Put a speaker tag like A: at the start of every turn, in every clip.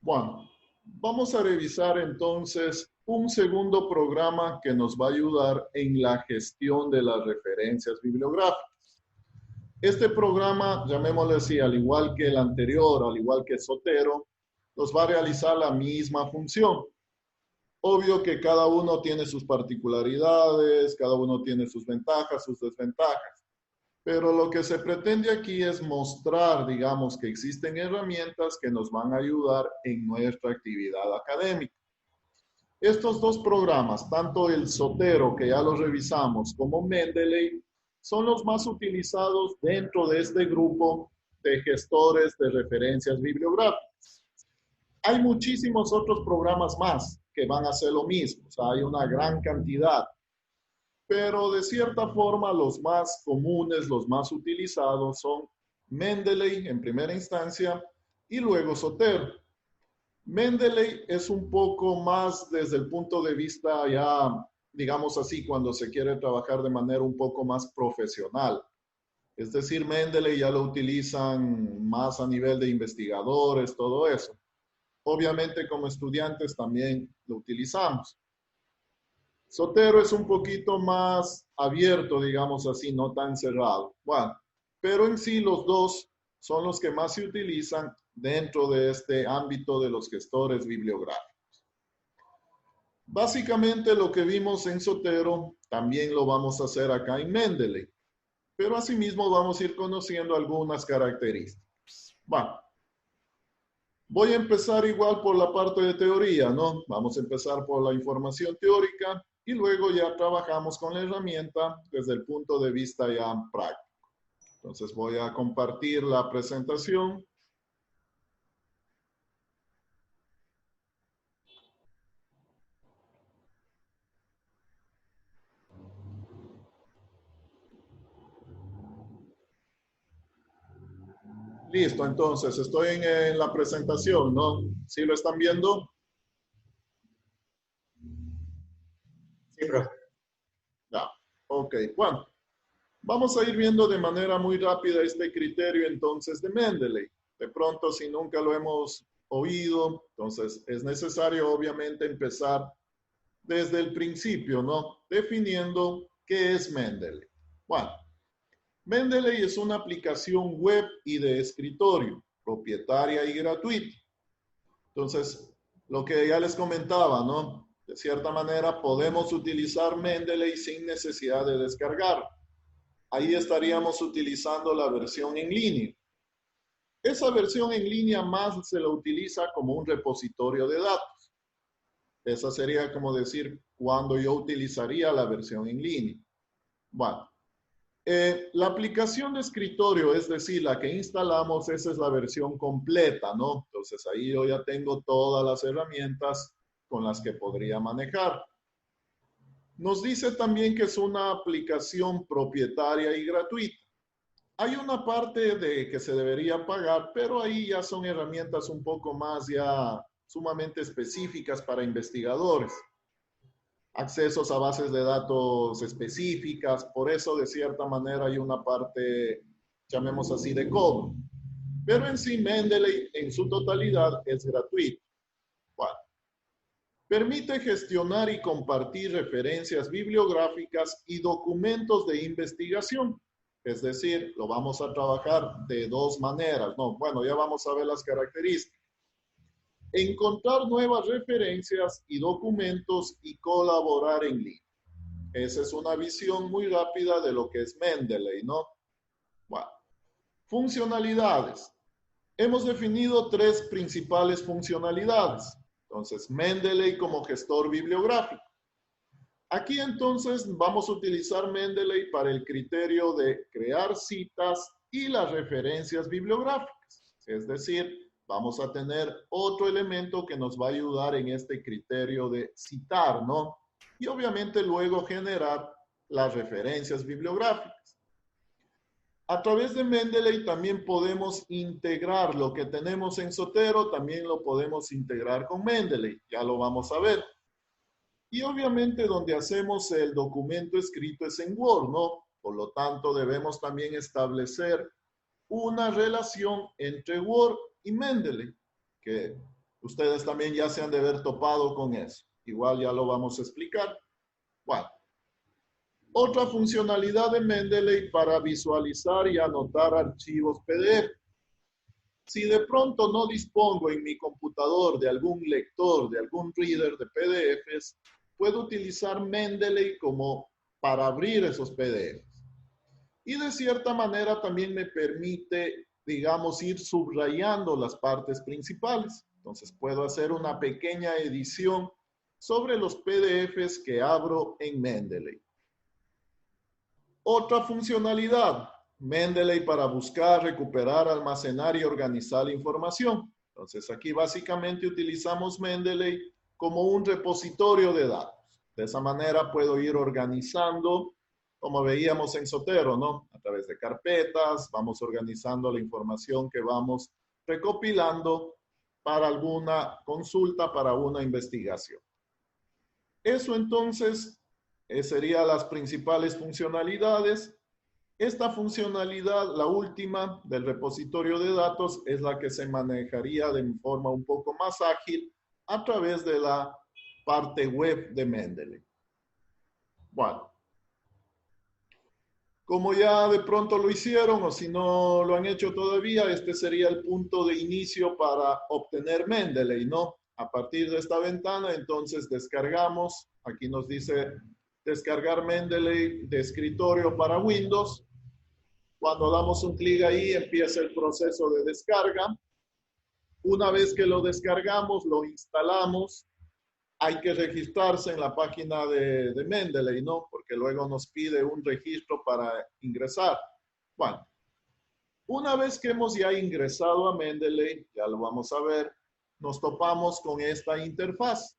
A: Bueno, vamos a revisar entonces un segundo programa que nos va a ayudar en la gestión de las referencias bibliográficas. Este programa, llamémosle así, al igual que el anterior, al igual que Zotero, nos va a realizar la misma función. Obvio que cada uno tiene sus particularidades, cada uno tiene sus ventajas, sus desventajas. Pero lo que se pretende aquí es mostrar, digamos, que existen herramientas que nos van a ayudar en nuestra actividad académica. Estos dos programas, tanto el Zotero, que ya los revisamos, como Mendeley, son los más utilizados dentro de este grupo de gestores de referencias bibliográficas. Hay muchísimos otros programas más que van a hacer lo mismo, o sea, hay una gran cantidad. Pero de cierta forma los más comunes, los más utilizados son Mendeley en primera instancia y luego Zotero. Mendeley es un poco más desde el punto de vista ya, digamos así, cuando se quiere trabajar de manera un poco más profesional. Es decir, Mendeley ya lo utilizan más a nivel de investigadores, todo eso. Obviamente como estudiantes también lo utilizamos. Zotero es un poquito más abierto, digamos así, no tan cerrado. Bueno, pero en sí los dos son los que más se utilizan dentro de este ámbito de los gestores bibliográficos. Básicamente lo que vimos en Zotero también lo vamos a hacer acá en Mendeley, pero asimismo vamos a ir conociendo algunas características. Bueno, voy a empezar igual por la parte de teoría, ¿no? Vamos a empezar por la información teórica y luego ya trabajamos con la herramienta desde el punto de vista ya práctico. Entonces voy a compartir la presentación. Listo, entonces estoy en la presentación, ¿no? ¿Sí lo están viendo?
B: Sí, profe.
A: Ya, ok. Bueno, vamos a ir viendo de manera muy rápida este criterio entonces de Mendeley. De pronto, si nunca lo hemos oído, entonces es necesario obviamente empezar desde el principio, ¿no? Definiendo qué es Mendeley. Bueno, Mendeley es una aplicación web y de escritorio, propietaria y gratuita. Entonces, lo que ya les comentaba, ¿no? De cierta manera podemos utilizar Mendeley sin necesidad de descargar. Ahí estaríamos utilizando la versión en línea. Esa versión en línea más se la utiliza como un repositorio de datos. Esa sería como decir cuando yo utilizaría la versión en línea. Bueno, la aplicación de escritorio, es decir, la que instalamos, esa es la versión completa, ¿no? Entonces ahí yo ya tengo todas las herramientas con las que podría manejar. Nos dice también que es una aplicación propietaria y gratuita. Hay una parte de que se debería pagar, pero ahí ya son herramientas un poco más ya sumamente específicas para investigadores. Accesos a bases de datos específicas, por eso de cierta manera hay una parte, llamemos así, de cobro. Pero en sí Mendeley en su totalidad es gratuito. Bueno, permite gestionar y compartir referencias bibliográficas y documentos de investigación. Es decir, lo vamos a trabajar de dos maneras. No, bueno, ya vamos a ver las características. Encontrar nuevas referencias y documentos y colaborar en línea. Esa es una visión muy rápida de lo que es Mendeley, ¿no? Bueno, funcionalidades. Hemos definido tres principales funcionalidades. Entonces, Mendeley como gestor bibliográfico. Aquí entonces vamos a utilizar Mendeley para el criterio de crear citas y las referencias bibliográficas. Es decir, vamos a tener otro elemento que nos va a ayudar en este criterio de citar, ¿no? Y obviamente luego generar las referencias bibliográficas. A través de Mendeley también podemos integrar lo que tenemos en Zotero, también lo podemos integrar con Mendeley, ya lo vamos a ver. Y obviamente donde hacemos el documento escrito es en Word, ¿no? Por lo tanto, debemos también establecer una relación entre Word y Mendeley, que Ustedes también ya se han de haber topado con eso. Igual ya lo vamos a explicar. Bueno, otra funcionalidad de Mendeley para visualizar y anotar archivos PDF. Si de pronto no dispongo en mi computador de algún lector, de algún reader de PDFs, puedo utilizar Mendeley como para abrir esos PDFs. Y de cierta manera también me permite, digamos, ir subrayando las partes principales. Entonces puedo hacer una pequeña edición sobre los PDFs que abro en Mendeley. Otra funcionalidad, Mendeley para buscar, recuperar, almacenar y organizar información. Entonces aquí básicamente utilizamos Mendeley como un repositorio de datos. De esa manera puedo ir organizando, como veíamos en Zotero, ¿no? A través de carpetas, vamos organizando la información que vamos recopilando para alguna consulta, para una investigación. Eso entonces serían las principales funcionalidades. Esta funcionalidad, la última del repositorio de datos, es la que se manejaría de forma un poco más ágil a través de la parte web de Mendeley. Bueno, como ya de pronto lo hicieron o si no lo han hecho todavía, este sería el punto de inicio para obtener Mendeley, ¿no? A partir de esta ventana, entonces descargamos, aquí nos dice descargar Mendeley de escritorio para Windows. Cuando damos un clic ahí, empieza el proceso de descarga. Una vez que lo descargamos, lo instalamos. Hay que registrarse en la página de Mendeley, ¿no? Porque luego nos pide un registro para ingresar. Bueno, una vez que hemos ya ingresado a Mendeley, ya lo vamos a ver, nos topamos con esta interfaz.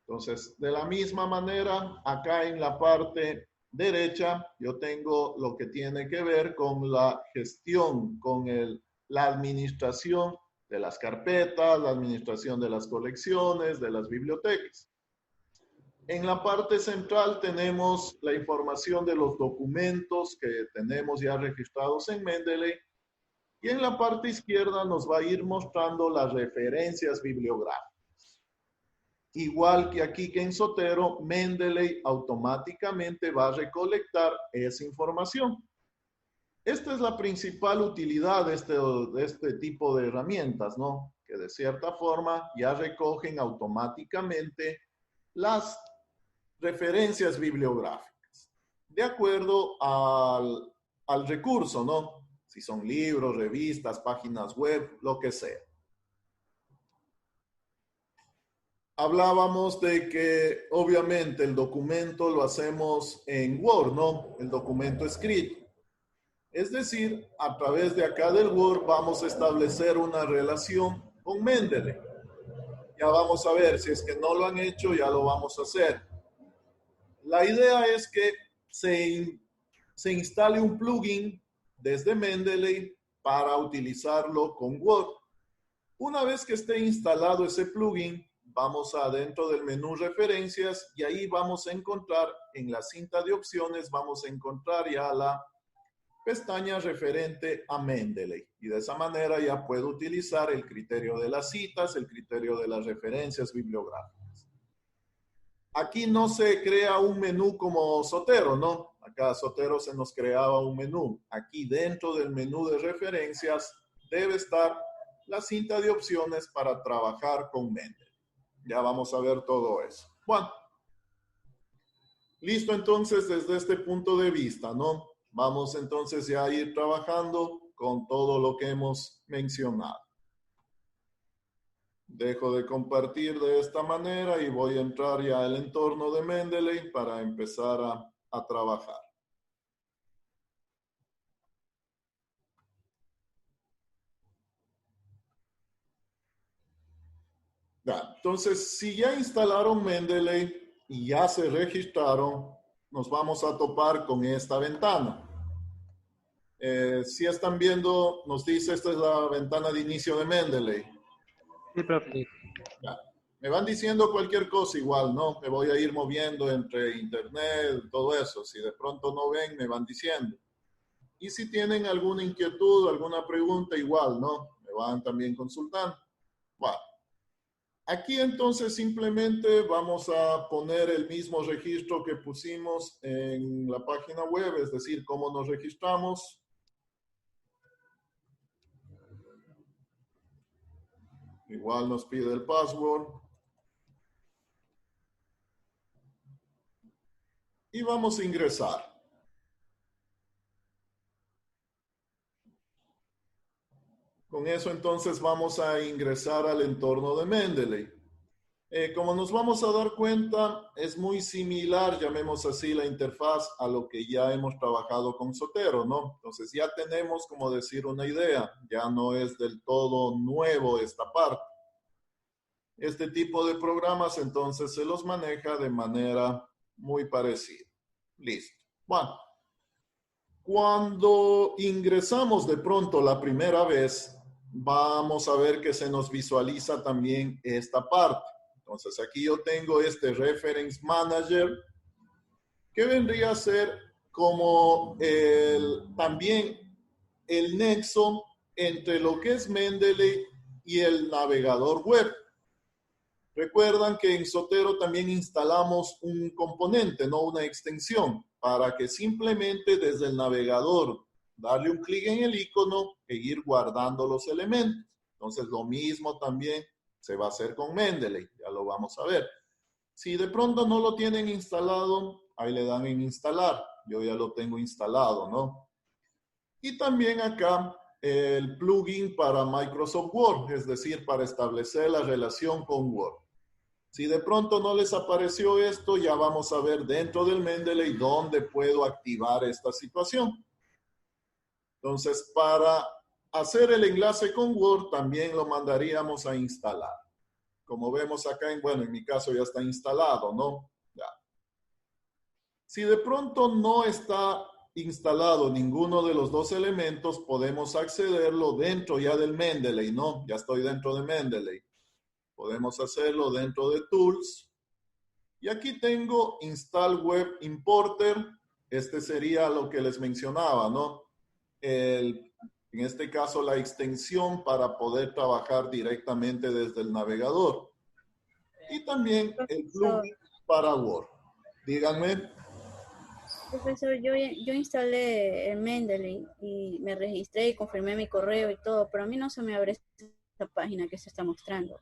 A: Entonces, de la misma manera, acá en la parte derecha, yo tengo lo que tiene que ver con la gestión, con la administración de las carpetas, la administración de las colecciones, de las bibliotecas. En la parte central tenemos la información de los documentos que tenemos ya registrados en Mendeley. Y en la parte izquierda nos va a ir mostrando las referencias bibliográficas. Igual que aquí que en Zotero, Mendeley automáticamente va a recolectar esa información. Esta es la principal utilidad de este tipo de herramientas, ¿no? Que de cierta forma ya recogen automáticamente las referencias bibliográficas, de acuerdo al recurso, ¿no? Si son libros, revistas, páginas web, lo que sea. Hablábamos de que obviamente el documento lo hacemos en Word, ¿no? El documento escrito. Es decir, a través de acá del Word vamos a establecer una relación con Mendeley. Ya vamos a ver, si es que no lo han hecho, ya lo vamos a hacer. La idea es que se instale un plugin desde Mendeley para utilizarlo con Word. Una vez que esté instalado ese plugin, vamos adentro del menú referencias y ahí vamos a encontrar en la cinta de opciones, vamos a encontrar ya la pestaña referente a Mendeley. Y de esa manera ya puedo utilizar el criterio de las citas, el criterio de las referencias bibliográficas. Aquí no se crea un menú como Zotero, ¿no? Acá Zotero se nos creaba un menú. Aquí dentro del menú de referencias debe estar la cinta de opciones para trabajar con Mendeley. Ya vamos a ver todo eso. Bueno, listo entonces desde este punto de vista, ¿no? Vamos entonces ya a ir trabajando con todo lo que hemos mencionado. Dejo de compartir de esta manera y voy a entrar ya al entorno de Mendeley para empezar a trabajar. Ya, entonces, si ya instalaron Mendeley y ya se registraron, nos vamos a topar con esta ventana. Si están viendo, nos dice esta es la ventana de inicio de Mendeley.
B: Sí, profe.
A: Ya. Me van diciendo cualquier cosa igual, ¿no? Me voy a ir moviendo entre internet, todo eso. Si de pronto no ven, me van diciendo. Y si tienen alguna inquietud, alguna pregunta, igual, ¿no? Me van también consultando. Bueno. Aquí entonces simplemente vamos a poner el mismo registro que pusimos en la página web, es decir, cómo nos registramos. Igual nos pide el password. Y vamos a ingresar. Con eso entonces vamos a ingresar al entorno de Mendeley. Como nos vamos a dar cuenta, es muy similar, llamemos así, la interfaz a lo que ya hemos trabajado con Zotero, ¿no? Entonces ya tenemos, como decir, una idea. Ya no es del todo nuevo esta parte. Este tipo de programas entonces se los maneja de manera muy parecida. Listo. Bueno, cuando ingresamos de pronto la primera vez, vamos a ver que se nos visualiza también esta parte. Entonces aquí yo tengo este Reference Manager que vendría a ser como también el nexo entre lo que es Mendeley y el navegador web. Recuerdan que en Zotero también instalamos un componente, no una extensión, para que simplemente desde el navegador darle un clic en el icono e ir guardando los elementos. Entonces lo mismo también se va a hacer con Mendeley, ya lo vamos a ver. Si de pronto no lo tienen instalado, ahí le dan en instalar. Yo ya lo tengo instalado, ¿no? Y también acá el plugin para Microsoft Word, es decir, para establecer la relación con Word. Si de pronto no les apareció esto, ya vamos a ver dentro del Mendeley dónde puedo activar esta situación. Entonces, para hacer el enlace con Word, también lo mandaríamos a instalar. Como vemos acá, en mi caso ya está instalado, ¿no? Ya. Si de pronto no está instalado ninguno de los dos elementos, podemos accederlo dentro ya del Mendeley, ¿no? Ya estoy dentro de Mendeley. Podemos hacerlo dentro de Tools. Y aquí tengo Install Web Importer. Este sería lo que les mencionaba, ¿no? En este caso, la extensión para poder trabajar directamente desde el navegador. Y también el plugin para Word. Díganme.
C: Profesor, yo instalé el Mendeley y me registré y confirmé mi correo y todo, pero a mí no se me abre esta página que se está mostrando.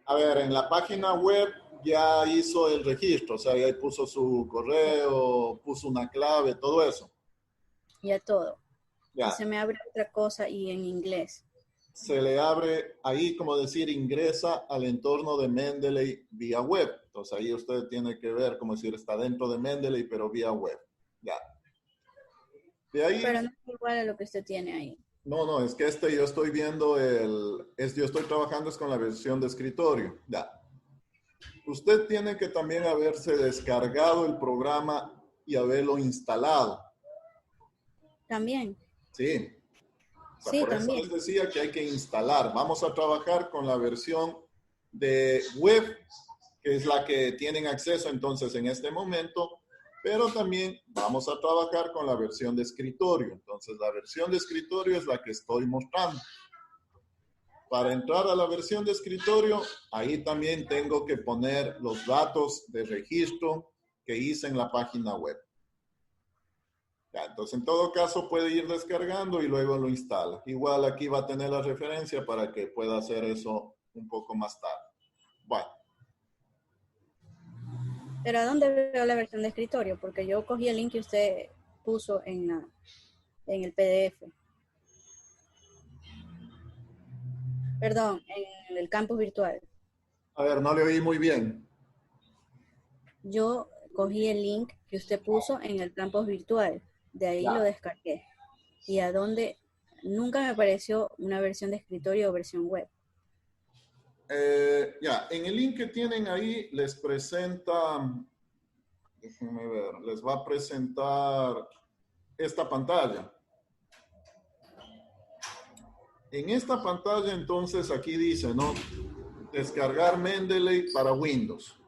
A: A ver, en la página web ya hizo el registro, o sea, ya puso su correo, puso una clave, todo eso.
C: Ya todo.
A: Ya.
C: Y se me abre otra cosa y en inglés.
A: Se le abre ahí, como decir, ingresa al entorno de Mendeley vía web. Entonces ahí usted tiene que ver, como decir, está dentro de Mendeley, pero vía web. Ya. De ahí,
C: pero no es igual a lo que usted tiene ahí.
A: No, es que yo estoy viendo yo estoy trabajando es con la versión de escritorio. Ya. Usted tiene que también haberse descargado el programa y haberlo instalado.
C: También.
A: Sí. O sea,
C: Sí,
A: por
C: también.
A: eso les decía que hay que instalar. Vamos a trabajar con la versión de web, que es la que tienen acceso entonces en este momento, pero también vamos a trabajar con la versión de escritorio. Entonces, la versión de escritorio es la que estoy mostrando. Para entrar a la versión de escritorio, ahí también tengo que poner los datos de registro que hice en la página web. Ya, entonces, en todo caso, puede ir descargando y luego lo instala. Igual aquí va a tener la referencia para que pueda hacer eso un poco más tarde. Bueno.
C: Pero ¿a dónde veo la versión de escritorio? Porque yo cogí el link que usted puso en el PDF. Perdón, en el campus virtual.
A: A ver, no le oí muy bien.
C: Yo cogí el link que usted puso en el campus virtual. De ahí lo descargué. Y a dónde nunca me apareció una versión de escritorio o versión web.
A: En el link que tienen ahí les presenta, déjenme ver, les va a presentar esta pantalla. En esta pantalla entonces aquí dice, ¿no? Descargar Mendeley para Windows.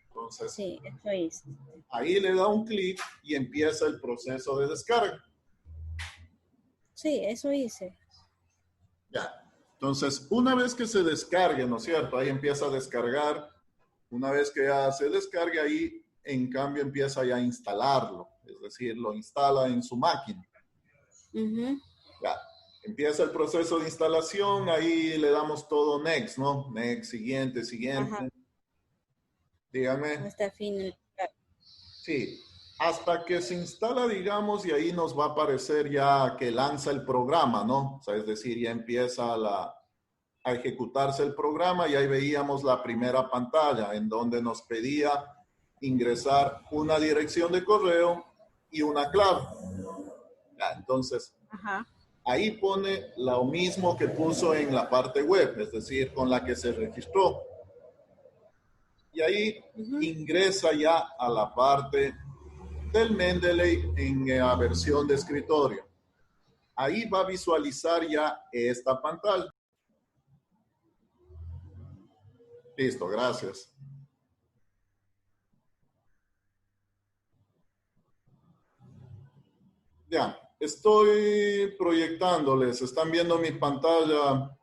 A: Entonces,
C: sí, eso es.
A: Ahí le da un clic y empieza el proceso de descarga.
C: Sí, eso hice.
A: Ya. Entonces, una vez que se descargue, ¿no es cierto? Ahí empieza a descargar. Una vez que ya se descargue, ahí en cambio empieza ya a instalarlo. Es decir, lo instala en su máquina. Ya, empieza el proceso de instalación. Ahí le damos todo next, ¿no? Next, siguiente, siguiente.
C: Ajá.
A: Dígame.
C: Hasta fin.
A: Sí, hasta que se instala, digamos, y ahí nos va a aparecer ya que lanza el programa, ¿no? O sea, es decir, ya empieza a ejecutarse el programa y ahí veíamos la primera pantalla en donde nos pedía ingresar una dirección de correo y una clave. Ya, entonces,
C: Ajá.
A: ahí pone lo mismo que puso en la parte web, es decir, con la que se registró. Y ahí ingresa ya a la parte del Mendeley en la versión de escritorio. Ahí va a visualizar ya esta pantalla. Listo, gracias. Ya, estoy proyectándoles. ¿Están viendo mi pantalla?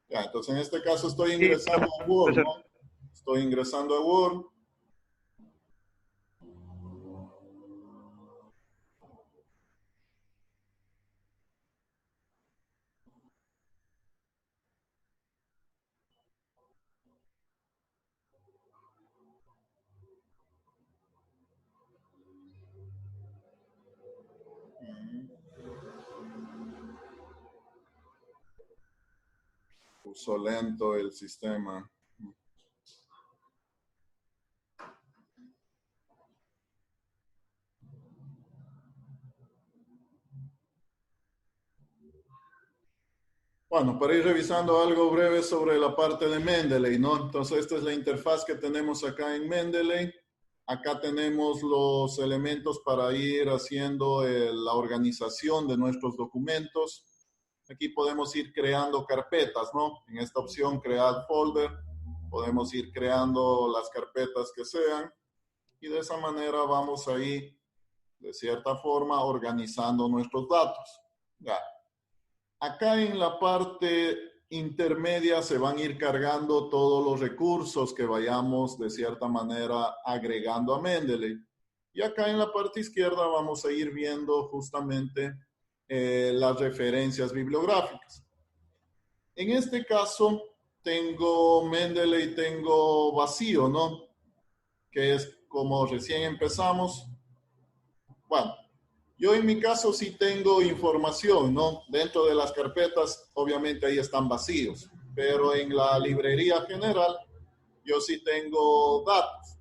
A: Ya, entonces en este caso estoy ingresando a Word, ¿no? Estoy ingresando a Word. Puso lento el sistema. Bueno, para ir revisando algo breve sobre la parte de Mendeley, ¿no? Entonces, esta es la interfaz que tenemos acá en Mendeley. Acá tenemos los elementos para ir haciendo la organización de nuestros documentos. Aquí podemos ir creando carpetas, ¿no? En esta opción, crear folder, podemos ir creando las carpetas que sean y de esa manera vamos ahí, de cierta forma, organizando nuestros datos. Ya. Acá en la parte intermedia se van a ir cargando todos los recursos que vayamos de cierta manera agregando a Mendeley. Y acá en la parte izquierda vamos a ir viendo justamente las referencias bibliográficas. En este caso tengo Mendeley, tengo vacío, ¿no? Que es como recién empezamos. Bueno, yo en mi caso sí tengo información, ¿no? Dentro de las carpetas, obviamente ahí están vacíos, pero en la librería general yo sí tengo datos.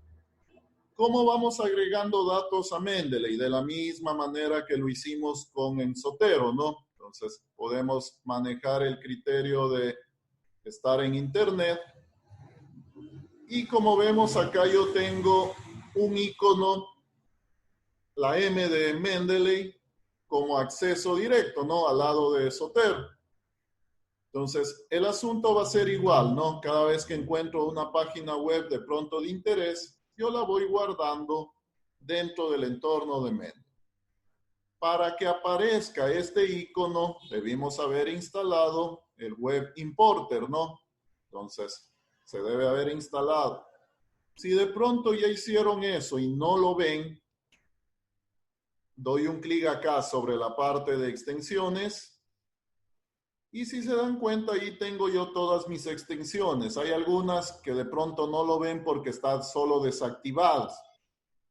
A: ¿Cómo vamos agregando datos a Mendeley? De la misma manera que lo hicimos con Ensotero, ¿no? Entonces podemos manejar el criterio de estar en Internet. Y como vemos acá yo tengo un icono, la M de Mendeley, como acceso directo, ¿no? Al lado de Zotero. Entonces, el asunto va a ser igual, ¿no? Cada vez que encuentro una página web de pronto de interés, yo la voy guardando dentro del entorno de Mendeley. Para que aparezca este icono, debimos haber instalado el Web Importer, ¿no? Entonces, se debe haber instalado. Si de pronto ya hicieron eso y no lo ven, doy un clic acá sobre la parte de extensiones y si se dan cuenta ahí tengo yo todas mis extensiones. Hay algunas que de pronto no lo ven porque están solo desactivadas.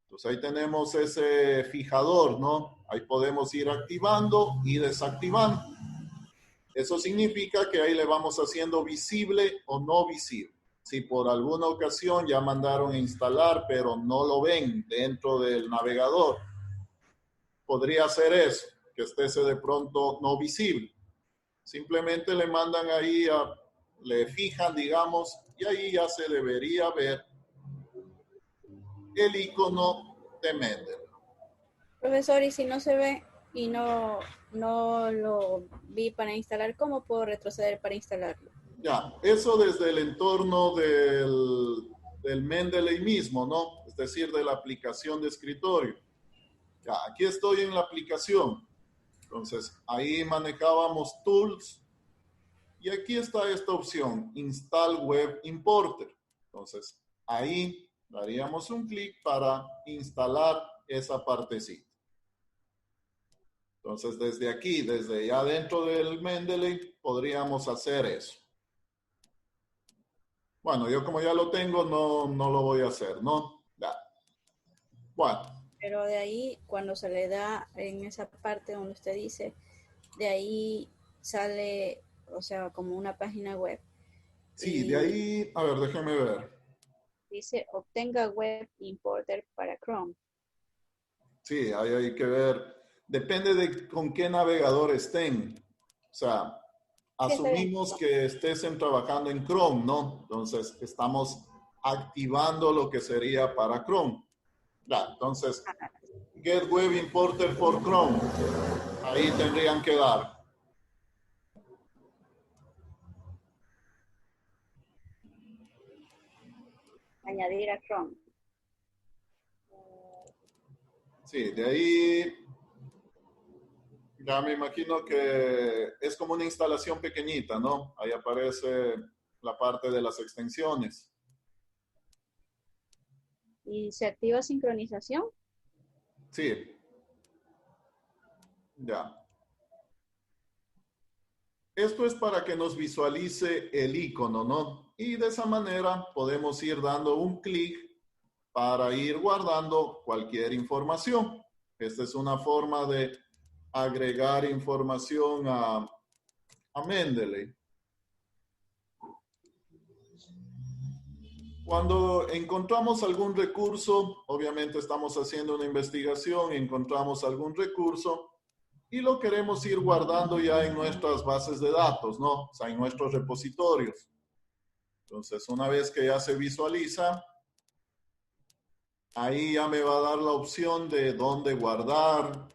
A: Entonces ahí tenemos ese fijador, ¿no? Ahí podemos ir activando y desactivando. Eso significa que ahí le vamos haciendo visible o no visible. Si por alguna ocasión ya mandaron a instalar pero no lo ven dentro del navegador, podría ser eso, que esté de pronto no visible. Simplemente le mandan ahí, le fijan, digamos, y ahí ya se debería ver el icono de Mendeley.
C: Profesor, y si no se ve y no lo vi para instalar, ¿cómo puedo retroceder para instalarlo?
A: Ya, eso desde el entorno del Mendeley mismo, ¿no? Es decir, de la aplicación de escritorio. Ya, aquí estoy en la aplicación. Entonces, ahí manejábamos Tools y aquí está esta opción, Install Web Importer. Entonces, ahí daríamos un clic para instalar esa partecita. Entonces, desde aquí, desde ya dentro del Mendeley, podríamos hacer eso. Bueno, yo como ya lo tengo, no lo voy a hacer, ¿no? Ya. Bueno.
C: Pero de ahí, cuando se le da en esa parte donde usted dice, de ahí sale, o sea, como una página web.
A: Sí, de ahí, a ver, déjeme ver.
C: Dice, obtenga web importer para Chrome.
A: Sí, ahí hay que ver. Depende de con qué navegador estén. O sea,
C: Sí, está bien.
A: asumimos que estén trabajando en Chrome, ¿no? Entonces, estamos activando lo que sería para Chrome. Ya, entonces, Get Web Importer for Chrome. Ahí tendrían que dar.
C: Añadir a Chrome.
A: Sí, de ahí ya me imagino que es como una instalación pequeñita, ¿no? Ahí aparece la parte de las extensiones.
C: ¿Y se activa sincronización?
A: Sí, ya. Esto es para que nos visualice el icono, ¿no? Y de esa manera podemos ir dando un clic para ir guardando cualquier información. Esta es una forma de agregar información a Mendeley. Cuando encontramos algún recurso, obviamente estamos haciendo una investigación, encontramos algún recurso y lo queremos ir guardando ya en nuestras bases de datos, ¿no? O sea, en nuestros repositorios. Entonces, una vez que ya se visualiza, ahí ya me va a dar la opción de dónde guardar.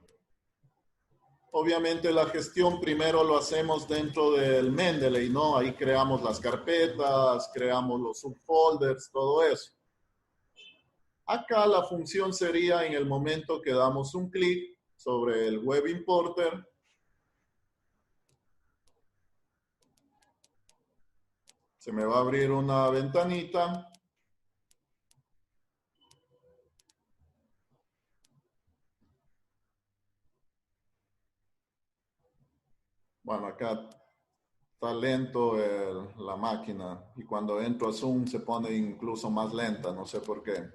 A: Obviamente la gestión primero lo hacemos dentro del Mendeley, ¿no? Ahí creamos las carpetas, creamos los subfolders, todo eso. Acá la función sería en el momento que damos un clic sobre el Web Importer. Se me va a abrir una ventanita. Bueno, acá está lento la máquina y cuando entro a Zoom se pone incluso más lenta, no sé por qué.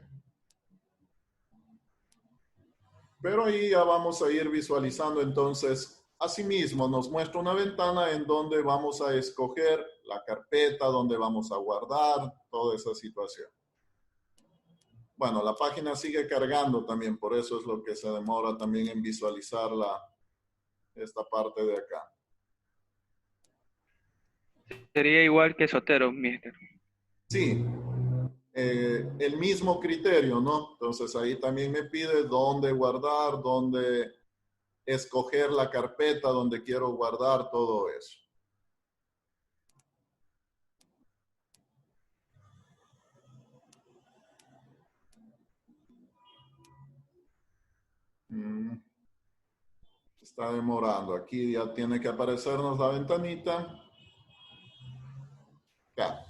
A: Pero ahí ya vamos a ir visualizando entonces. Asimismo, nos muestra una ventana en donde vamos a escoger la carpeta, donde vamos a guardar toda esa situación. Bueno, la página sigue cargando también, por eso es lo que se demora también en visualizar esta parte de acá.
D: Sería igual que Sotero, mister.
A: Sí, el mismo criterio, ¿no? Entonces ahí también me pide dónde guardar, dónde escoger la carpeta donde quiero guardar todo eso. Está demorando. Aquí ya tiene que aparecernos la ventanita. Ya.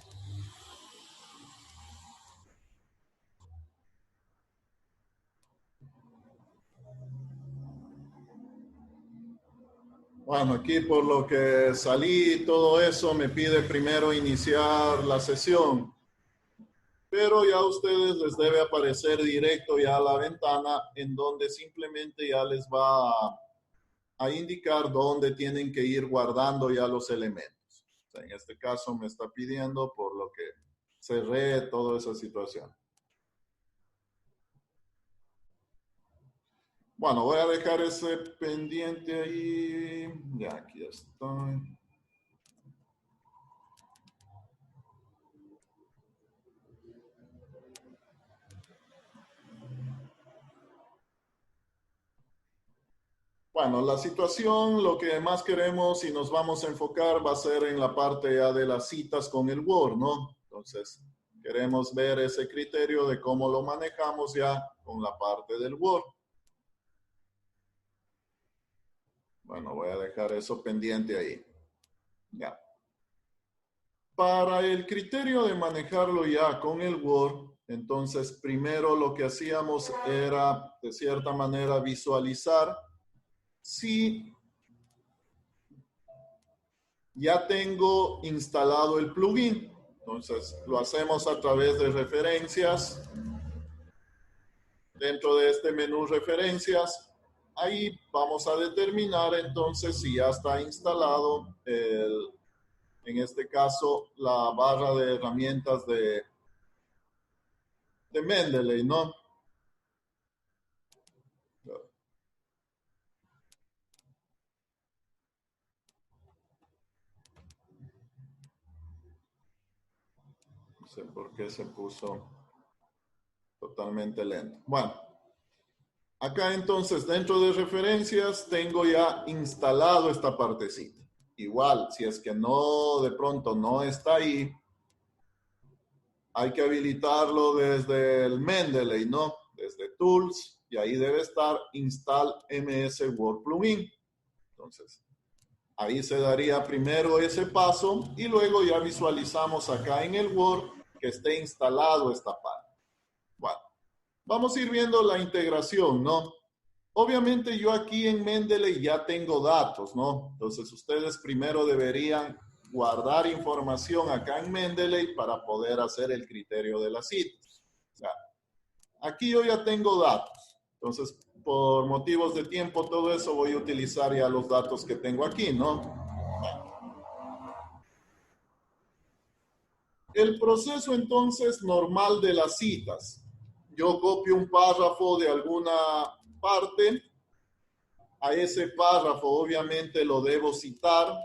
A: Bueno, aquí por lo que salí, todo eso me pide primero iniciar la sesión. Pero ya a ustedes les debe aparecer directo ya la ventana en donde simplemente ya les va a indicar dónde tienen que ir guardando ya los elementos. O sea, en este caso me está pidiendo por lo que cerré toda esa situación. Bueno, voy a dejar ese pendiente ahí. Ya, aquí estoy. Bueno, la situación, lo que más queremos y nos vamos a enfocar va a ser en la parte ya de las citas con el Word, ¿no? Entonces, queremos ver ese criterio de cómo lo manejamos ya con la parte del Word. Bueno, voy a dejar eso pendiente ahí. Ya. Para el criterio de manejarlo ya con el Word, entonces primero lo que hacíamos era, de cierta manera, visualizar si ya tengo instalado el plugin. Entonces lo hacemos a través de referencias. Dentro de este menú referencias, ahí vamos a determinar entonces si ya está instalado en este caso, la barra de herramientas de Mendeley, ¿no? No sé por qué se puso totalmente lento. Bueno, acá entonces dentro de referencias tengo ya instalado esta partecita. Igual, si es que no, de pronto no está ahí, hay que habilitarlo desde el Mendeley, ¿no? Desde Tools, y ahí debe estar Install MS Word Plugin. Entonces, ahí se daría primero ese paso y luego ya visualizamos acá en el Word que esté instalado esta parte. Bueno, vamos a ir viendo la integración, ¿no? Obviamente yo aquí en Mendeley ya tengo datos, ¿no? Entonces ustedes primero deberían guardar información acá en Mendeley para poder hacer el criterio de las citas. O sea, aquí yo ya tengo datos. Entonces, por motivos de tiempo, todo eso voy a utilizar ya los datos que tengo aquí, ¿no? El proceso entonces normal de las citas. Yo copio un párrafo de alguna parte. A ese párrafo obviamente lo debo citar.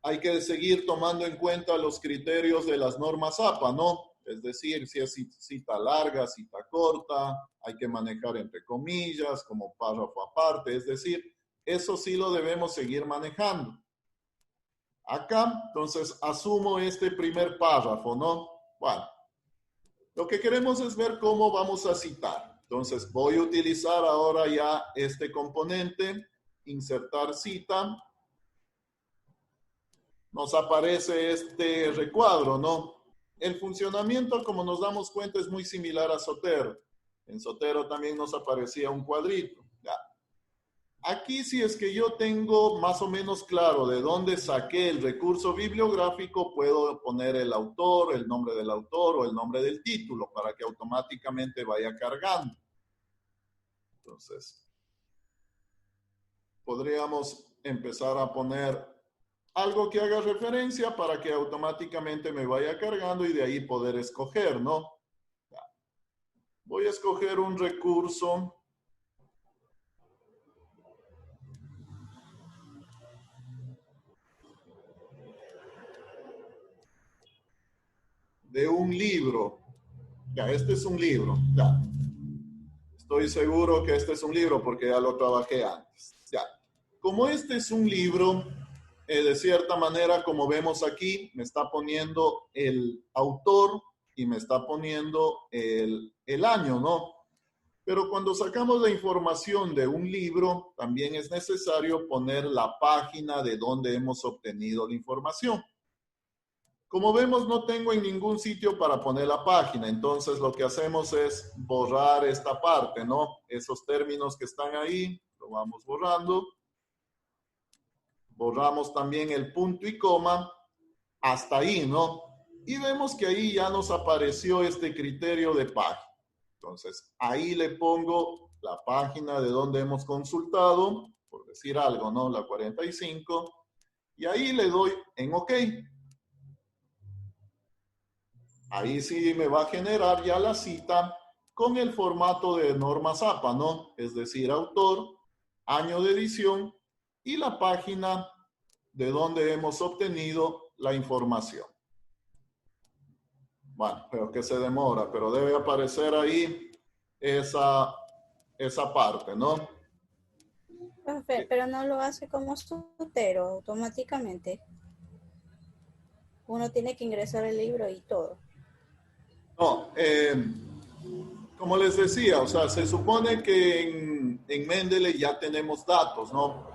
A: Hay que seguir tomando en cuenta los criterios de las normas APA, ¿no? Es decir, si es cita larga, cita corta, hay que manejar entre comillas, como párrafo aparte. Es decir, eso sí lo debemos seguir manejando. Acá, entonces, asumo este primer párrafo, ¿no? Bueno, lo que queremos es ver cómo vamos a citar. Entonces, voy a utilizar ahora ya este componente, insertar cita. Nos aparece este recuadro, ¿no? El funcionamiento, como nos damos cuenta, es muy similar a Zotero. En Zotero también nos aparecía un cuadrito. Ya. Aquí, si es que yo tengo más o menos claro de dónde saqué el recurso bibliográfico, puedo poner el autor, el nombre del autor o el nombre del título para que automáticamente vaya cargando. Entonces, podríamos empezar a poner algo que haga referencia para que automáticamente me vaya cargando y de ahí poder escoger, ¿no? Voy a escoger un recurso de un libro. Ya, este es un libro. Ya. Estoy seguro que este es un libro porque ya lo trabajé antes. Ya. Como este es un libro, de cierta manera, como vemos aquí, me está poniendo el autor y me está poniendo el año, ¿no? Pero cuando sacamos la información de un libro, también es necesario poner la página de donde hemos obtenido la información. Como vemos, no tengo en ningún sitio para poner la página, entonces lo que hacemos es borrar esta parte, ¿no? Esos términos que están ahí, lo vamos borrando. Borramos también el punto y coma hasta ahí, ¿no? Y vemos que ahí ya nos apareció este criterio de página. Entonces, ahí le pongo la página de donde hemos consultado, por decir algo, ¿no? La 45, y ahí le doy en OK. Ahí sí me va a generar ya la cita con el formato de normas APA, ¿no? Es decir, autor, año de edición y la página de donde hemos obtenido la información. Bueno, pero que se demora, pero debe aparecer ahí esa parte, ¿no?
C: Profe, pero no lo hace como Zotero automáticamente. Uno tiene que ingresar el libro y todo.
A: No, como les decía, o sea, se supone que en Mendeley ya tenemos datos, ¿no?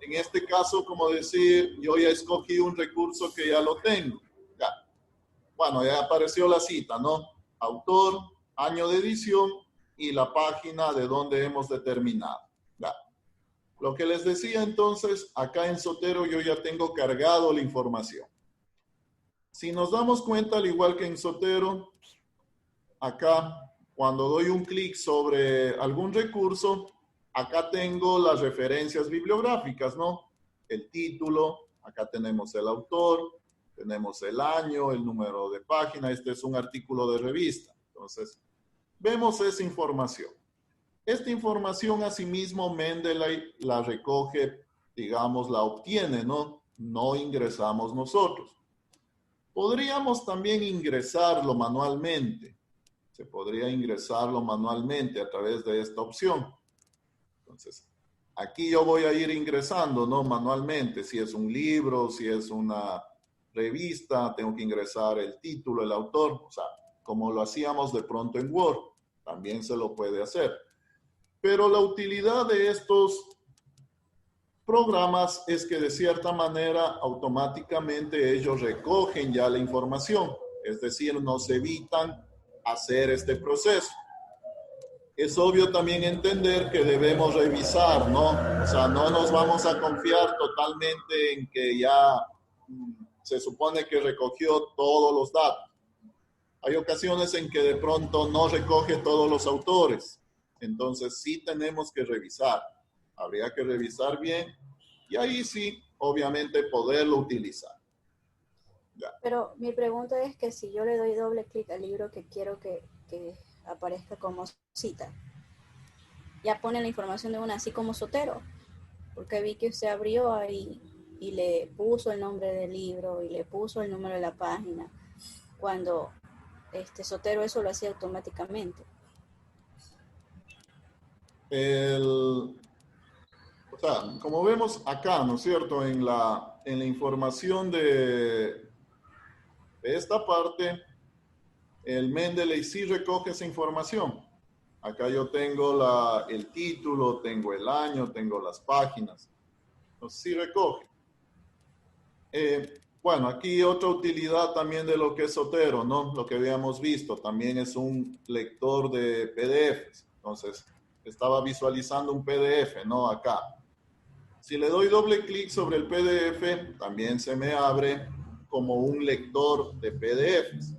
A: En este caso, como decir, yo ya escogí un recurso que ya lo tengo. Ya. Bueno, ya apareció la cita, ¿no? Autor, año de edición y la página de donde hemos determinado. Ya. Lo que les decía entonces, acá en Zotero yo ya tengo cargado la información. Si nos damos cuenta, al igual que en Zotero, acá cuando doy un clic sobre algún recurso, acá tengo las referencias bibliográficas, ¿no? El título, acá tenemos el autor, tenemos el año, el número de página, este es un artículo de revista. Entonces, vemos esa información. Esta información, asimismo, Mendeley la recoge, digamos, la obtiene, ¿no? No ingresamos nosotros. Podríamos también ingresarlo manualmente. Se podría ingresarlo manualmente a través de esta opción. Entonces, aquí yo voy a ir ingresando, ¿no? Manualmente, si es un libro, si es una revista, tengo que ingresar el título, el autor, o sea, como lo hacíamos de pronto en Word, también se lo puede hacer. Pero la utilidad de estos programas es que de cierta manera automáticamente ellos recogen ya la información, es decir, nos evitan hacer este proceso. Es obvio también entender que debemos revisar, ¿no? O sea, no nos vamos a confiar totalmente en que ya se supone que recogió todos los datos. Hay ocasiones en que de pronto no recoge todos los autores. Entonces sí tenemos que revisar. Habría que revisar bien y ahí sí, obviamente, poderlo utilizar. Ya.
C: Pero mi pregunta es que si yo le doy doble clic al libro que quiero que aparezca como cita, ya pone la información de una, así como Zotero, porque vi que usted abrió ahí y le puso el nombre del libro y le puso el número de la página, cuando Zotero eso lo hacía automáticamente.
A: O sea, como vemos acá, ¿no es cierto? En la información de esta parte, el Mendeley sí recoge esa información. Acá yo tengo el título, tengo el año, tengo las páginas. Entonces sí recoge. Bueno, aquí otra utilidad también de lo que es Zotero, ¿no? Lo que habíamos visto, también es un lector de PDFs. Entonces, estaba visualizando un PDF, ¿no? Acá. Si le doy doble clic sobre el PDF, también se me abre como un lector de PDFs.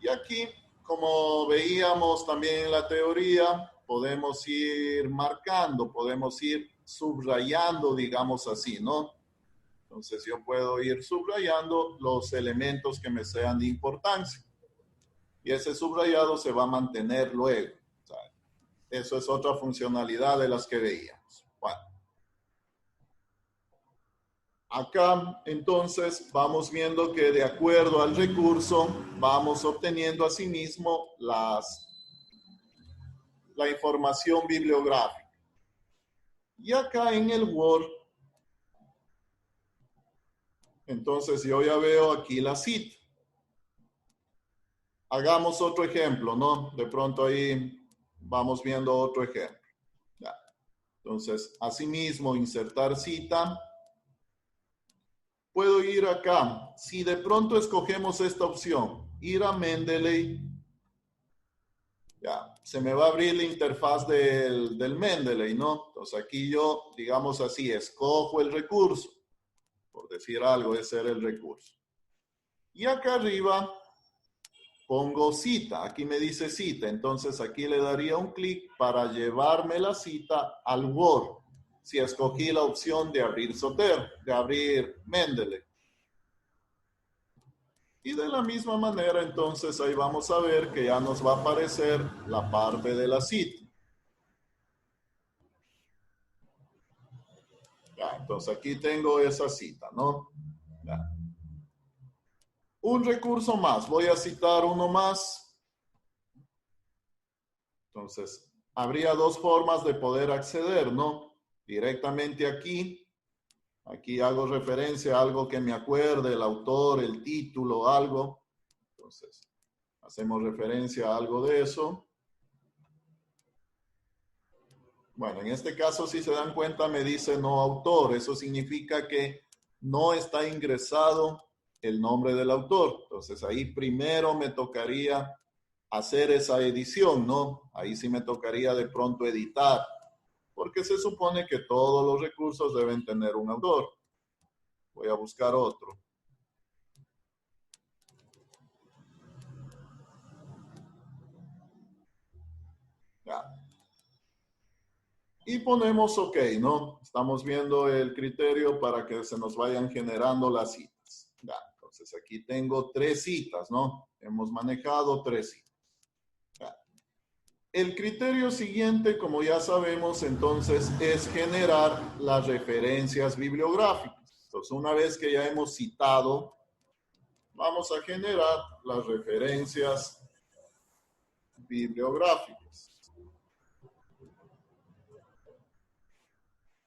A: Y aquí, como veíamos también en la teoría, podemos ir marcando, podemos ir subrayando, digamos así, ¿no? Entonces yo puedo ir subrayando los elementos que me sean de importancia. Y ese subrayado se va a mantener luego. O sea, eso es otra funcionalidad de las que veíamos. Bueno. Acá, entonces, vamos viendo que de acuerdo al recurso, vamos obteniendo asimismo la información bibliográfica. Y acá en el Word, entonces yo ya veo aquí la cita. Hagamos otro ejemplo, ¿no? De pronto ahí vamos viendo otro ejemplo. Ya. Entonces, asimismo, insertar cita. Puedo ir acá. Si de pronto escogemos esta opción, ir a Mendeley, ya, se me va a abrir la interfaz del Mendeley, ¿no? Entonces aquí yo, digamos así, escojo el recurso. Por decir algo, ese era el recurso. Y acá arriba pongo cita. Aquí me dice cita. Entonces aquí le daría un clic para llevarme la cita al Word. Si escogí la opción de abrir Zotero, de abrir Mendeley. Y de la misma manera, entonces, ahí vamos a ver que ya nos va a aparecer la parte de la cita. Ya, entonces aquí tengo esa cita, ¿no? Ya. Un recurso más. Voy a citar uno más. Entonces, habría dos formas de poder acceder, ¿no? Directamente aquí. Aquí hago referencia a algo que me acuerde, el autor, el título, algo. Entonces, hacemos referencia a algo de eso. Bueno, en este caso, si se dan cuenta, me dice no autor. Eso significa que no está ingresado el nombre del autor. Entonces, ahí primero me tocaría hacer esa edición, ¿no? Ahí sí me tocaría de pronto editar, porque se supone que todos los recursos deben tener un autor. Voy a buscar otro. Ya. Y ponemos OK, ¿no? Estamos viendo el criterio para que se nos vayan generando las citas. Ya. Entonces aquí tengo 3 citas, ¿no? Hemos manejado 3 citas. Ya. El criterio siguiente, como ya sabemos, entonces es generar las referencias bibliográficas. Entonces, una vez que ya hemos citado, vamos a generar las referencias bibliográficas.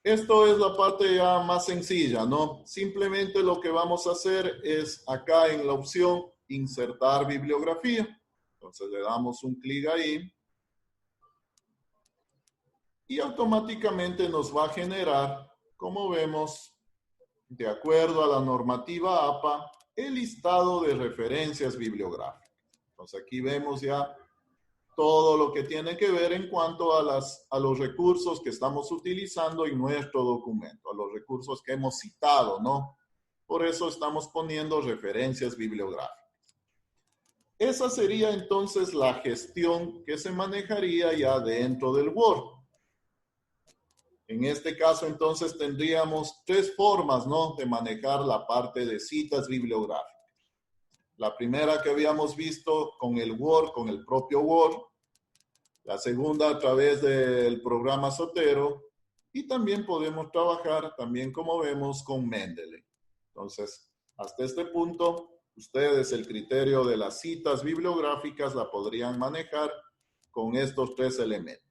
A: Esto es la parte ya más sencilla, ¿no? Simplemente lo que vamos a hacer es acá en la opción insertar bibliografía. Entonces le damos un clic ahí y automáticamente nos va a generar, como vemos, de acuerdo a la normativa APA, el listado de referencias bibliográficas. Entonces aquí vemos ya todo lo que tiene que ver en cuanto a los recursos que estamos utilizando en nuestro documento, a los recursos que hemos citado, ¿no? Por eso estamos poniendo referencias bibliográficas. Esa sería entonces la gestión que se manejaría ya dentro del Word. En este caso, entonces, tendríamos 3 formas, ¿no?, de manejar la parte de citas bibliográficas. La primera que habíamos visto con el Word, con el propio Word. La segunda a través del programa Zotero. Y también podemos trabajar, también como vemos, con Mendeley. Entonces, hasta este punto, ustedes el criterio de las citas bibliográficas la podrían manejar con estos 3 elementos.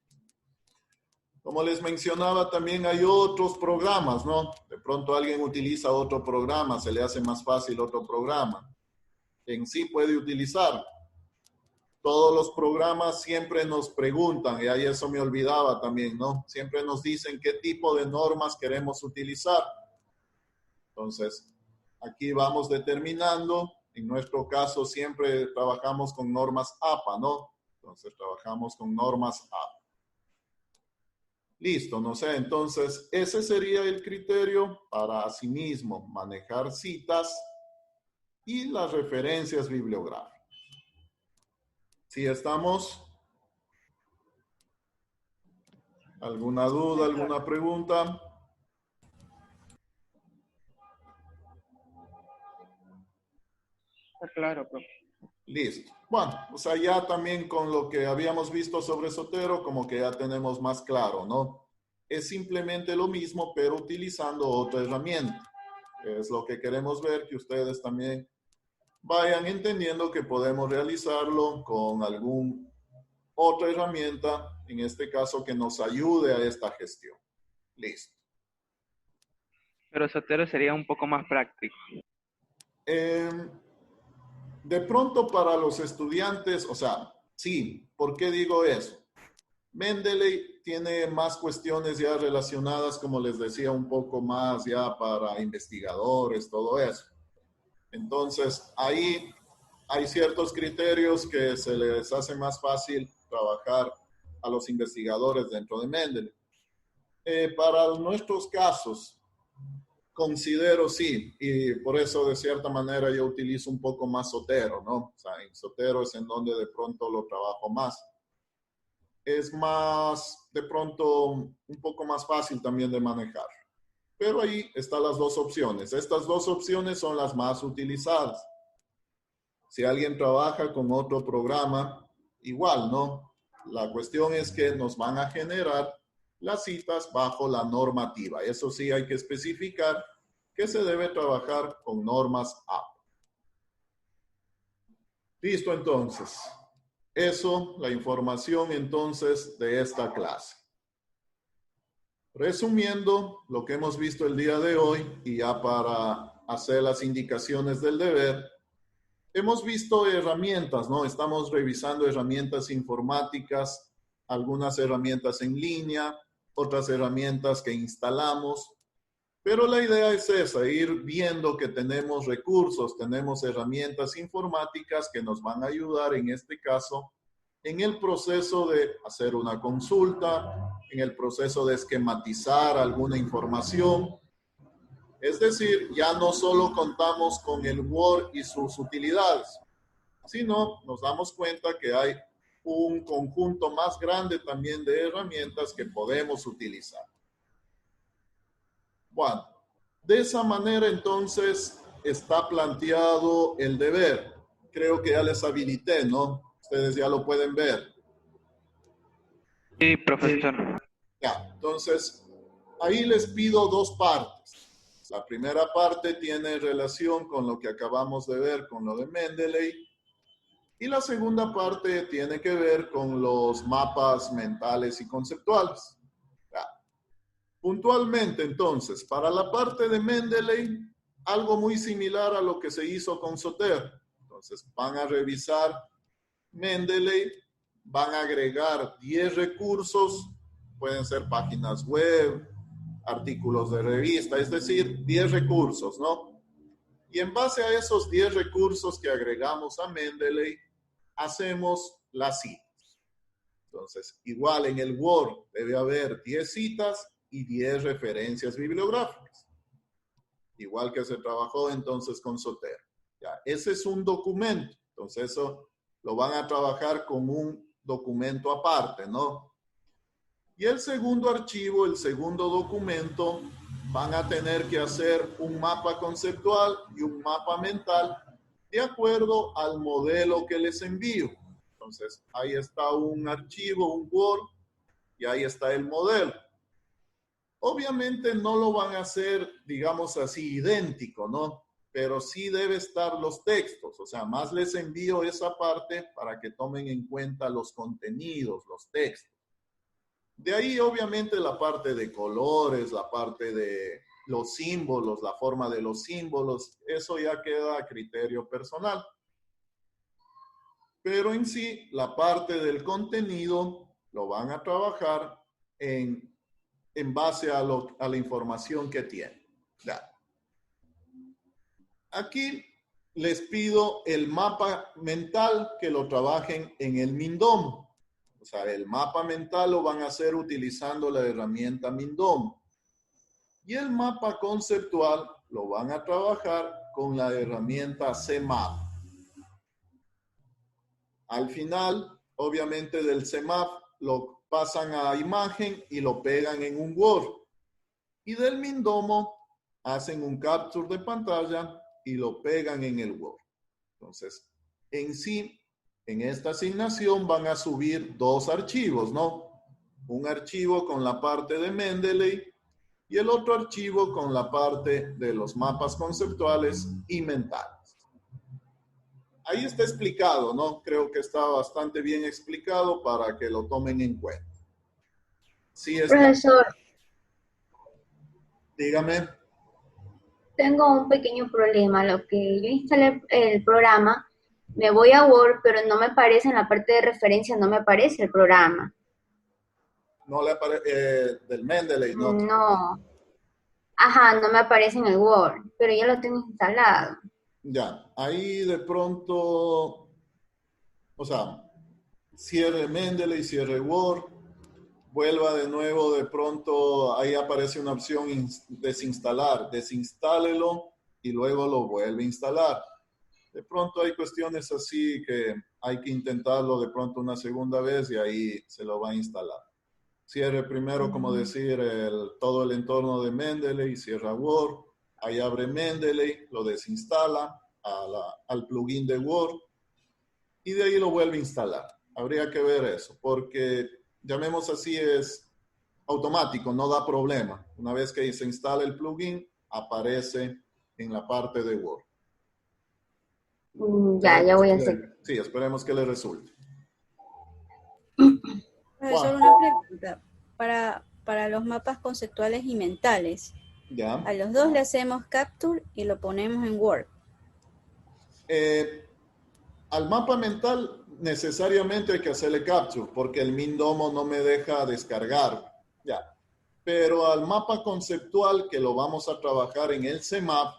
A: Como les mencionaba, también hay otros programas, ¿no? De pronto alguien utiliza otro programa, se le hace más fácil otro programa. En sí puede utilizar. Todos los programas siempre nos preguntan, y ahí eso me olvidaba también, ¿no? Siempre nos dicen qué tipo de normas queremos utilizar. Entonces, aquí vamos determinando. En nuestro caso siempre trabajamos con normas APA, ¿no? Entonces, trabajamos con normas APA. Listo, no sé, entonces ese sería el criterio para asimismo manejar citas y las referencias bibliográficas. ¿Sí estamos? ¿Alguna duda, alguna pregunta?
D: Está claro, profe.
A: Listo. Bueno, o sea, ya también con lo que habíamos visto sobre Zotero, como que ya tenemos más claro, ¿no? Es simplemente lo mismo, pero utilizando otra herramienta. Es lo que queremos ver, que ustedes también vayan entendiendo que podemos realizarlo con alguna otra herramienta, en este caso, que nos ayude a esta gestión. Listo.
D: Pero Sotero sería un poco más práctico.
A: De pronto para los estudiantes, o sea, sí, ¿por qué digo eso? Mendeley tiene más cuestiones ya relacionadas, como les decía, un poco más ya para investigadores, todo eso. Entonces, ahí hay ciertos criterios que se les hace más fácil trabajar a los investigadores dentro de Mendeley. Para nuestros casos, considero sí, y por eso de cierta manera yo utilizo un poco más Zotero, ¿no? O sea, en Zotero es en donde de pronto lo trabajo más. Es más, de pronto, un poco más fácil también de manejar. Pero ahí están las 2 opciones. Estas 2 opciones son las más utilizadas. Si alguien trabaja con otro programa, igual, ¿no? La cuestión es que nos van a generar las citas bajo la normativa. Eso sí hay que especificar que se debe trabajar con normas APA. Listo, entonces. Eso, la información entonces de esta clase. Resumiendo lo que hemos visto el día de hoy y ya para hacer las indicaciones del deber, hemos visto herramientas, ¿no? Estamos revisando herramientas informáticas, algunas herramientas en línea, otras herramientas que instalamos. Pero la idea es esa, ir viendo que tenemos recursos, tenemos herramientas informáticas que nos van a ayudar, en este caso, en el proceso de hacer una consulta, en el proceso de esquematizar alguna información. Es decir, ya no solo contamos con el Word y sus utilidades, sino nos damos cuenta que hay un conjunto más grande también de herramientas que podemos utilizar. Bueno, de esa manera entonces está planteado el deber. Creo que ya les habilité, ¿no? Ustedes ya lo pueden ver.
D: Sí, profesor.
A: Ya, entonces ahí les pido dos partes. La primera parte tiene relación con lo que acabamos de ver, con lo de Mendeley. Y la segunda parte tiene que ver con los mapas mentales y conceptuales. Ya. Puntualmente, entonces, para la parte de Mendeley, algo muy similar a lo que se hizo con Soter. Entonces, van a revisar Mendeley, van a agregar 10 recursos, pueden ser páginas web, artículos de revista, es decir, 10 recursos, ¿no? Y en base a esos 10 recursos que agregamos a Mendeley, hacemos las citas. Entonces, igual en el Word debe haber 10 citas y 10 referencias bibliográficas. Igual que se trabajó entonces con Soter. Ya, ese es un documento. Entonces, eso lo van a trabajar como un documento aparte, ¿no? Y el segundo archivo, el segundo documento, van a tener que hacer un mapa conceptual y un mapa mental de acuerdo al modelo que les envío. Entonces, ahí está un archivo, un Word, y ahí está el modelo. Obviamente no lo van a hacer, digamos así, idéntico, ¿no? Pero sí debe estar los textos. O sea, más les envío esa parte para que tomen en cuenta los contenidos, los textos. De ahí, obviamente, la parte de colores, la parte de los símbolos, la forma de los símbolos, eso ya queda a criterio personal. Pero en sí, la parte del contenido lo van a trabajar en base a la información que tienen. Ya. Aquí les pido el mapa mental que lo trabajen en el Mindomo. O sea, el mapa mental lo van a hacer utilizando la herramienta Mindomo. Y el mapa conceptual lo van a trabajar con la herramienta CMAP. Al final, obviamente, del CMAP lo pasan a imagen y lo pegan en un Word. Y del Mindomo hacen un capture de pantalla y lo pegan en el Word. Entonces, en sí, en esta asignación van a subir dos archivos, ¿no? Un archivo con la parte de Mendeley y el otro archivo con la parte de los mapas conceptuales y mentales. Ahí está explicado, ¿no? Creo que está bastante bien explicado para que lo tomen en cuenta. Sí está.
E: Profesor,
A: Dígame.
E: tengo un pequeño problema. Lo que yo instalé el programa, me voy a Word, pero no me aparece en la parte de referencia, no me aparece el programa.
A: No le aparece del Mendeley, ¿no?
E: No. Ajá, no me aparece en el Word, pero ya lo tengo instalado.
A: Ya, ahí de pronto, o sea, cierre Mendeley, cierre Word, vuelva de nuevo, de pronto ahí aparece una opción desinstalar, desinstálelo y luego lo vuelve a instalar. De pronto hay cuestiones así que hay que intentarlo de pronto una segunda vez y ahí se lo va a instalar. Cierre primero, como decir, todo el entorno de Mendeley, cierra Word, ahí abre Mendeley, lo desinstala al plugin de Word y de ahí lo vuelve a instalar. Habría que ver eso, porque llamemos así, es automático, no da problema. Una vez que se instala el plugin, aparece en la parte de Word.
E: Ya voy a hacer.
A: Sí, esperemos que le resulte.
C: Profesor,
A: Juan.
C: una pregunta. Para los mapas conceptuales y mentales,
A: Ya.
C: a los dos le hacemos capture y lo ponemos en Word.
A: Al mapa mental necesariamente hay que hacerle capture porque el Mindomo no me deja descargar. Ya. Pero al mapa conceptual que lo vamos a trabajar en el CMAP,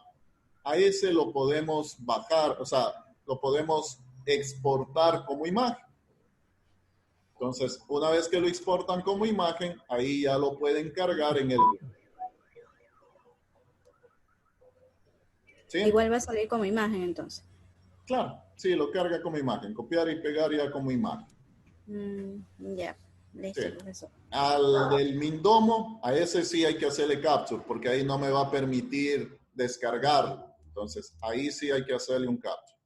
A: a ese lo podemos bajar, o sea, lo podemos exportar como imagen. Entonces, una vez que lo exportan como imagen, ahí ya lo pueden cargar en el... ¿Sí?
C: Igual va a salir como imagen entonces.
A: Claro, sí, lo carga como imagen. Copiar y pegar ya como imagen.
C: Ya, listo,
A: Sí.
C: profesor.
A: Al del Mindomo, a ese sí hay que hacerle capture, porque ahí no me va a permitir descargarlo. Entonces, ahí sí hay que hacerle un capture.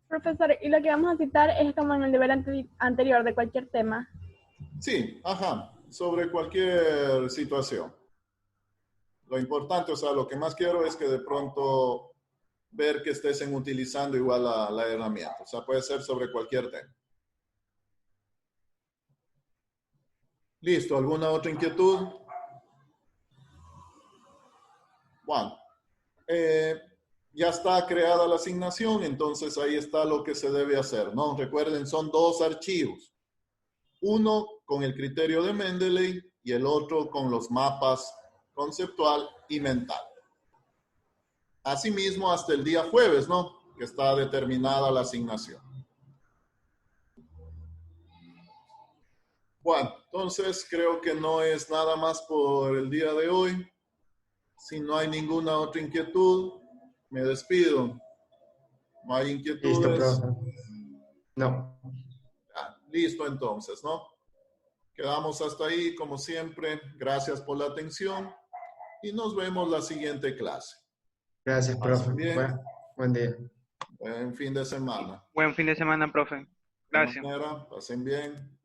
F: Profesor, y lo que vamos a citar es como en el nivel anterior de cualquier tema.
A: Sí, ajá, sobre cualquier situación. Lo importante, o sea, lo que más quiero es que de pronto ver que estén utilizando igual la herramienta. O sea, puede ser sobre cualquier tema. Listo, ¿alguna otra inquietud? Bueno, ya está creada la asignación, entonces ahí está lo que se debe hacer, ¿no? Recuerden, son dos archivos. Uno con el criterio de Mendeley y el otro con los mapas conceptual y mental. Asimismo, hasta el día jueves, ¿no? Que está determinada la asignación. Bueno, entonces creo que no es nada más por el día de hoy. Si no hay ninguna otra inquietud, me despido. No hay inquietudes.
B: Listo, profe. No.
A: Listo entonces, ¿no? Quedamos hasta ahí, como siempre. Gracias por la atención y nos vemos la siguiente clase.
B: Gracias, profe.
A: Bien.
B: Buen día.
A: Buen fin de semana.
D: Buen fin de semana, profe.
A: De
D: Gracias.
A: manera, pasen bien.